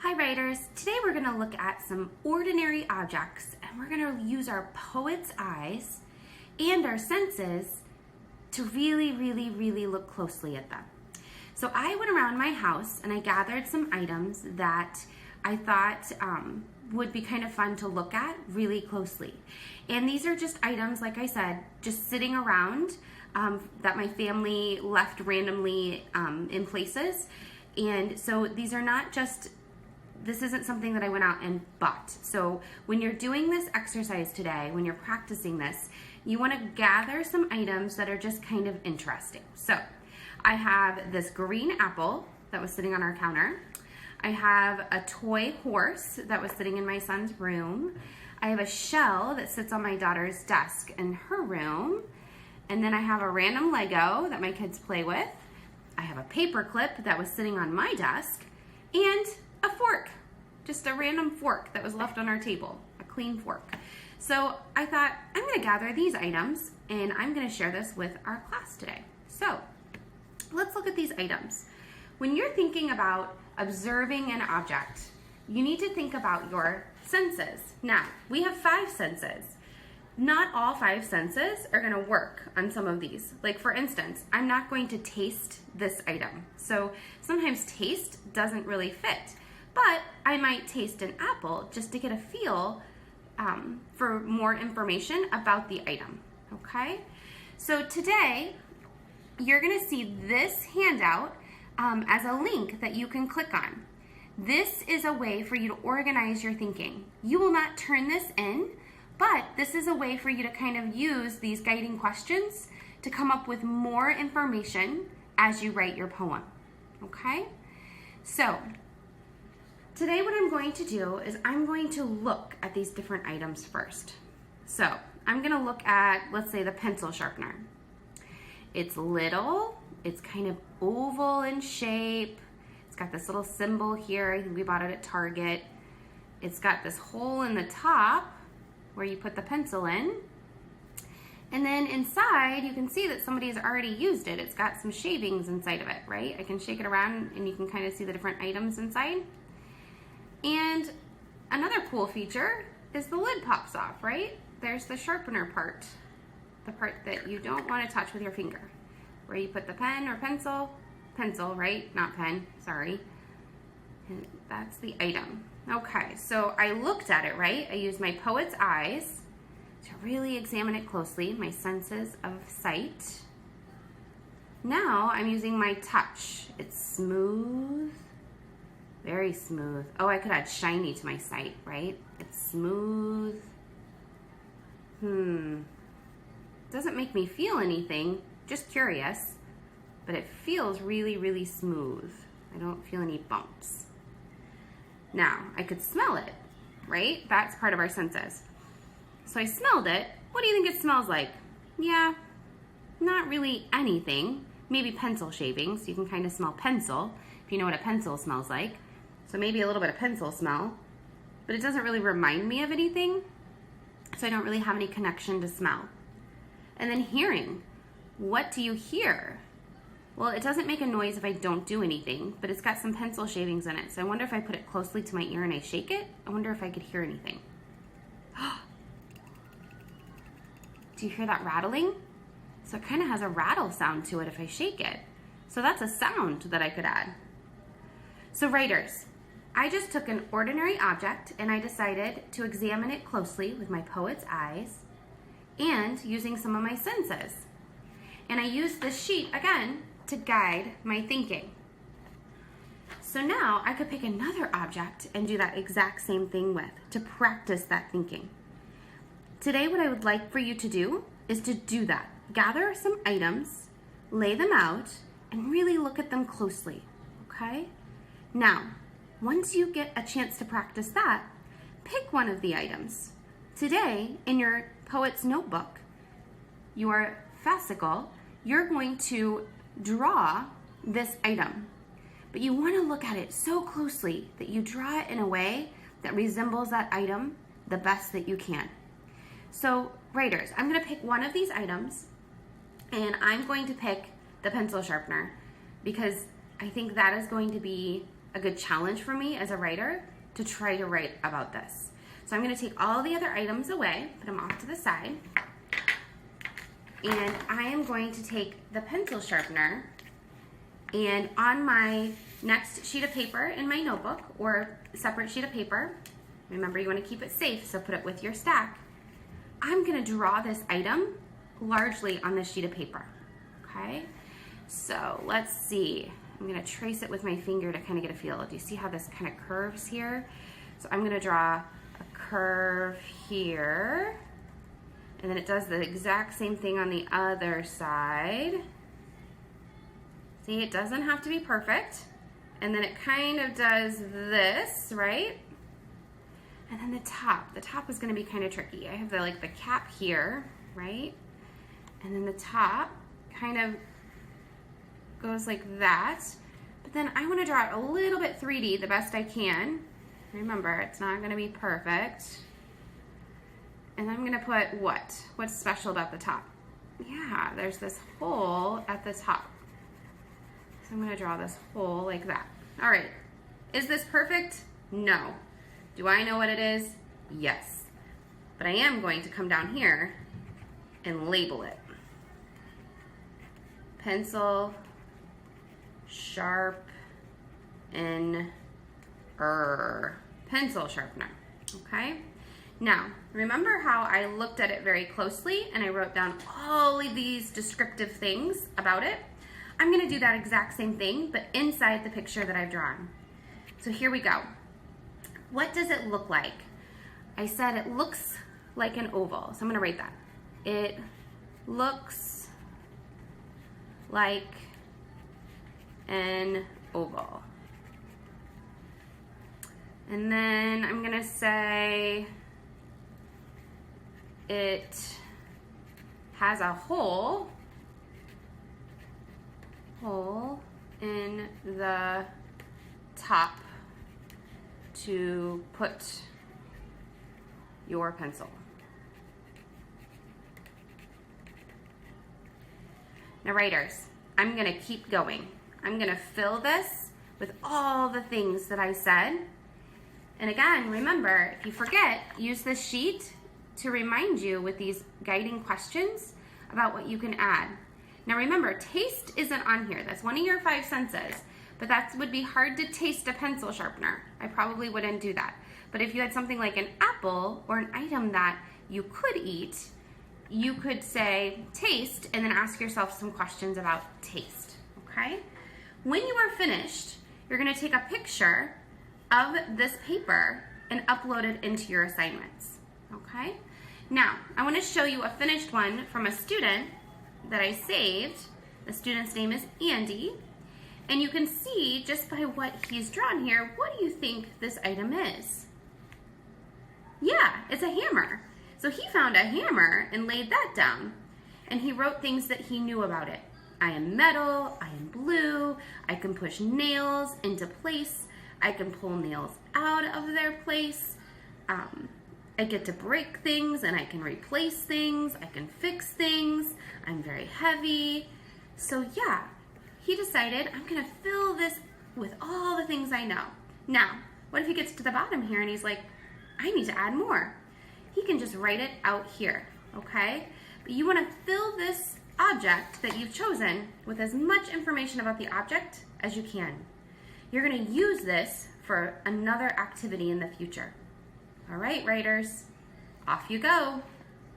Hi writers, today we're going to look at some ordinary objects and we're going to use our poet's eyes and our senses to really look closely at them. So I went around my house and I gathered some items that I thought would be kind of fun to look at really closely. And these are just items, like I said, just sitting around that my family left randomly in places. And so these are not just, this isn't something that I went out and bought. So when you're doing this exercise today, when you're practicing this, you want to gather some items that are just kind of interesting. So I have this green apple that was sitting on our counter. I have a toy horse that was sitting in my son's room. I have a shell that sits on my daughter's desk in her room. And then I have a random Lego that my kids play with. I have a paper clip that was sitting on my desk and a fork, just a random fork that was left on our table, a clean fork. So I thought I'm going to gather these items and I'm going to share this with our class today. So let's look at these items. When you're thinking about observing an object, you need to think about your senses. Now, we have 5 senses. Not all 5 senses are going to work on some of these. Like for instance, I'm not going to taste this item. So sometimes taste doesn't really fit, but I might taste an apple just to get a feel for more information about the item, okay? So today, you're going to see this handout as a link that you can click on. This is a way for you to organize your thinking. You will not turn this in, but this is a way for you to kind of use these guiding questions to come up with more information as you write your poem, okay? So today what I'm going to do is I'm going to look at these different items first. So I'm gonna look at, let's say, the pencil sharpener. It's little, it's kind of oval in shape. It's got this little symbol here. I think we bought it at Target. It's got this hole in the top where you put the pencil in. And then inside, you can see that somebody has already used it. It's got some shavings inside of it, right? I can shake it around and you can kind of see the different items inside. And another cool feature is the lid pops off, right? There's the sharpener part, the part that you don't want to touch with your finger, where you put the pen or pencil, right? Not pen, sorry. And that's the item. Okay, so I looked at it, right? I used my poet's eyes to really examine it closely, my senses of sight. Now I'm using my touch. It's smooth, very smooth. Oh, I could add shiny to my sight, right? It's smooth. Doesn't make me feel anything, just curious, but it feels really smooth. I don't feel any bumps. Now, I could smell it, right? That's part of our senses. So I smelled it. What do you think it smells like? Yeah, not really anything. Maybe pencil shavings. You can kind of smell pencil, if you know what a pencil smells like. So maybe a little bit of pencil smell, but it doesn't really remind me of anything, so I don't really have any connection to smell. And then hearing. What do you hear? Well, it doesn't make a noise if I don't do anything, but it's got some pencil shavings in it. So I wonder if I put it closely to my ear and I shake it, I wonder if I could hear anything. Do you hear that rattling? So it kind of has a rattle sound to it if I shake it. So that's a sound that I could add. So writers, I just took an ordinary object and I decided to examine it closely with my poet's eyes and using some of my senses. And I used this sheet, again, to guide my thinking. So now I could pick another object and do that exact same thing with, to practice that thinking. Today what I would like for you to do is to do that. Gather some items, lay them out, and really look at them closely, okay? Now, once you get a chance to practice that, pick one of the items. Today, in your poet's notebook, your fascicle, you're going to draw this item, but you want to look at it so closely that you draw it in a way that resembles that item the best that you can. So writers, I'm going to pick one of these items and I'm going to pick the pencil sharpener because I think that is going to be a good challenge for me as a writer to try to write about this. So I'm gonna take all the other items away, put them off to the side, and I am going to take the pencil sharpener, and on my next sheet of paper in my notebook, or a separate sheet of paper, remember you wanna keep it safe, so put it with your stack, I'm gonna draw this item largely on this sheet of paper, okay? So let's see. I'm gonna trace it with my finger to kind of get a feel. Do you see how this kind of curves here? So I'm gonna draw a curve here, and then it does the exact same thing on the other side. See, it doesn't have to be perfect. And then it kind of does this, right? And then the top is gonna be kind of tricky. I have the cap here, right? And then the top kind of goes like that. But then I wanna draw it a little bit 3D, the best I can. Remember, it's not gonna be perfect. And I'm gonna put what? What's special about the top? Yeah, there's this hole at the top. So I'm gonna draw this hole like that. All right, is this perfect? No. Do I know what it is? Yes. But I am going to come down here and label it. Pencil, sharp, pencil sharpener, okay? Now, remember how I looked at it very closely and I wrote down all of these descriptive things about it? I'm gonna do that exact same thing, but inside the picture that I've drawn. So here we go. What does it look like? I said it looks like an oval, so I'm gonna write that. It looks like an oval. And then I'm gonna say it has a hole in the top to put your pencil. Now writers, I'm gonna keep going. I'm gonna fill this with all the things that I said. And again, remember, if you forget, use this sheet to remind you with these guiding questions about what you can add. Now remember, taste isn't on here. That's one of your 5 senses, but that would be hard to taste a pencil sharpener. I probably wouldn't do that. But if you had something like an apple or an item that you could eat, you could say taste and then ask yourself some questions about taste, okay? When you are finished, you're gonna take a picture of this paper and upload it into your assignments, okay? Now, I wanna show you a finished one from a student that I saved. The student's name is Andy, and you can see just by what he's drawn here, what do you think this item is? Yeah, it's a hammer. So he found a hammer and laid that down, and he wrote things that he knew about it. I am metal, I am blue, I can push nails into place, I can pull nails out of their place, I get to break things and I can replace things, I can fix things, I'm very heavy. So yeah, he decided I'm gonna fill this with all the things I know. Now, what if he gets to the bottom here and he's like, I need to add more? He can just write it out here, okay? But you wanna fill this object that you've chosen with as much information about the object as you can. You're gonna use this for another activity in the future. All right, writers, off you go.